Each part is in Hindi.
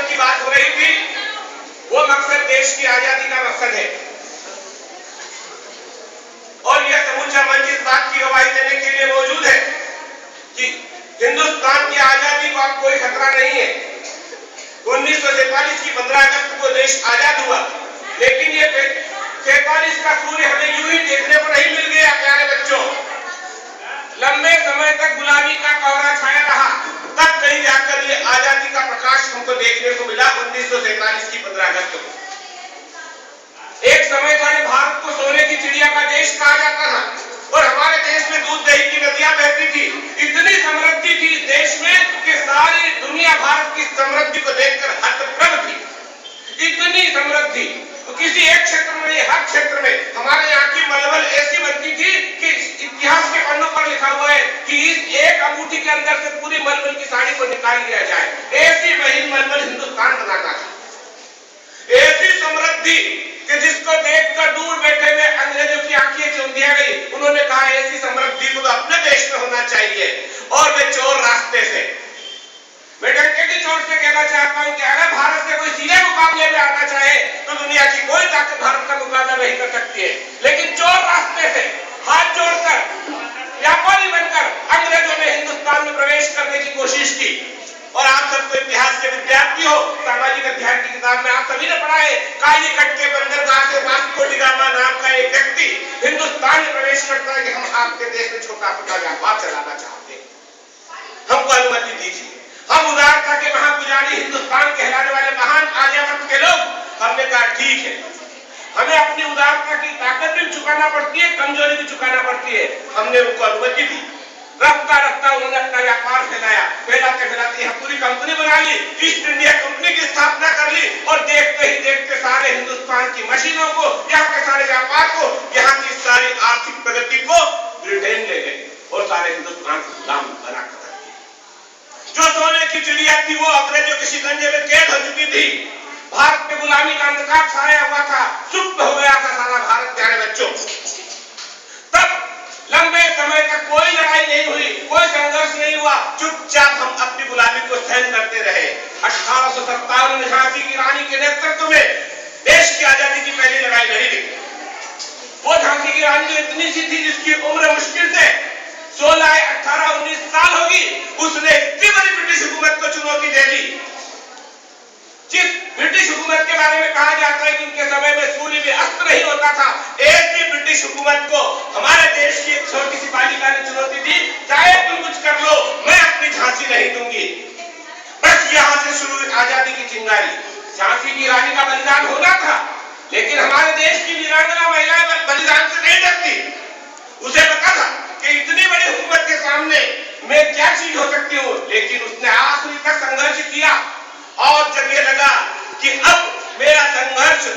की बात हो रही थी, वो मकसद देश की आजादी का मकसद है। और यह समूचा मंच इस बात की गवाही देने के लिए मौजूद है कि हिंदुस्तान की आजादी को अब कोई खतरा नहीं है। 1947 की 15 अगस्त को देश आजाद हुआ, लेकिन ये 43 का सूर्य हमें यूं ही देखने को नहीं मिल गया। प्यारे बच्चों, लंबे समय तक गुलामी का कोहरा छाया रहा, तब कहीं जाकर ये आजादी का प्रकाश हमको देखने को मिला 1947 की 15 अगस्त को। एक समय था जब भारत को सोने की चिड़िया का देश कहा जाता था और हमारे देश में दूध दही की नदियां बहती थी। इतनी समृद्धि थी इस देश में कि सारी दुनिया भारत की समृद्धि को देखकर हतप्रभ थी। इतनी समृद्धि तो किसी एक क्षेत्र में नहीं, हर क्षेत्र में हमारे यहाँ की मलमल ऐसी बनती थी कि इतिहास के पन्नों पर लिखा हुआ है कि इस एक अंगूठी के अंदर से पूरी मलमल की साड़ी को निकाल लिया जाए, ऐसी महीन मलमल हिंदुस्तान बनाता था। ऐसी समृद्धि कि जिसको देखकर दूर बैठे हुए अंग्रेजों की आंखें चौंधिया गई। उन्होंने कहा ऐसी समृद्धि को तो अपने देश में होना चाहिए। और वे चोर रास्ते से, मैं डंके की चोट से कहना चाहता हूं कि अगर भारत से कोई सीधे मुकाबले में आना चाहे तो दुनिया की कोई ताकत भारत का मुकाबला नहीं कर सकती है, लेकिन चोर रास्ते से हाथ जोड़कर व्यापारी बनकर अंग्रेजों ने हिंदुस्तान में प्रवेश करने की कोशिश की। और आप सबको इतिहास के विद्यार्थी हो, सामाजिक अध्ययन की किताब में आप सभी ने पढ़ा है, काली कट के बंदरगाह से वास्को डी गामा नाम का एक व्यक्ति हिंदुस्तान में प्रवेश करता है कि हम आपके देश में छोटा छोटा व्यापार चलाना चाहते हैं, हमको अनुमति दीजिए। हम उदारता के महापुजारी हिंदुस्तान कहलाने वाले महान आर्यावर्त के लोग, हमने कहा ठीक है, हमें अपनी उदारता की ताकत भी चुकाना पड़ती है, कमजोरी भी चुकाना पड़ती है। हमने उनको अनुमति दी। रफ्ता रफ्ता उन्होंने अपना व्यापार फैलाया, फैलाते फैलाते यहाँ पूरी कंपनी बना ली, ईस्ट इंडिया कंपनी की स्थापना कर ली। और देखते ही देखते सारे हिंदुस्तान की मशीनों को, यहाँ के सारे व्यापार को, यहाँ की सारी आर्थिक प्रगति को ब्रिटेन ले गए और सारे हिंदुस्तान को गुलाम बना कर रख दिया। जो सोने की चिड़िया थी वो अंग्रेजों के शिकंजे में कैद हो चुकी थी। भारत में गुलामी का अंधकार छाया हुआ था, सुप्त हो गया था सारा भारत। प्यारे बच्चों, तब लंबे समय तक कोई लड़ाई नहीं हुई, कोई संघर्ष नहीं हुआ, चुपचाप हम अपनी गुलामी को सहन करते रहे। 1857 में झांसी की रानी के नेतृत्व में देश की आजादी की पहली लड़ाई लड़ी गई। वो झांसी की रानी जो इतनी सी थी, जिसकी उम्र मुश्किल से 16, 18, 19 साल होगी, उसने इतनी बड़ी ब्रिटिश हुकूमत को चुनौती दे दी। जिस ब्रिटिश हुकूमत के बारे में कहा जाता है कि उनके समय में सूली में अस्त्र नहीं होता था, ऐसी ब्रिटिश हुकूमत को हमारे देश की एक छोटी सी बालिका ने चुनौती दी, चाहे तुम कुछ कर लो, मैं अपनी झांसी नहीं दूंगी। बस यहाँ से शुरू आजादी की चिंगारी। झांसी की रानी का बलिदान होना था, लेकिन हमारे देश की वीरांगना महिलाएं बलिदान से नहीं डरती। उसे पता था कि इतनी बड़ी हुकूमत के सामने मैं क्या चीज हो सकती हूँ, लेकिन उसने आखिरी तक संघर्ष किया। और जब ये लगा कि अब मेरा संघर्ष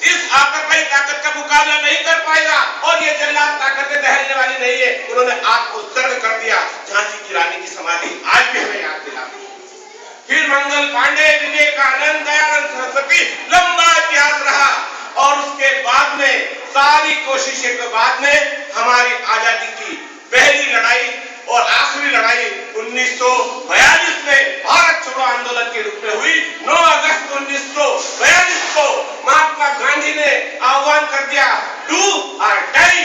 इस आकर्षक ताकत का मुकाबला नहीं कर पाएगा और ये जल्लाद ताकतें दहलने वाली नहीं है, उन्होंने आत्मोत्सर्ग कर दिया। झांसी की रानी की समाधि आज भी हमें याद दिलाती है। फिर मंगल पांडे, विवेकानंद, दयानंद सरस्वती, लंबा इतिहास रहा। और उसके बाद में सारी कोशिशें के बाद में हमारी आजादी की पहली लड़ाई और आखिरी लड़ाई 1942 में भारत छोड़ो आंदोलन के रूप में हुई। 9 अगस्त 1942 को महात्मा गांधी ने आह्वान कर दिया, डू और डाई,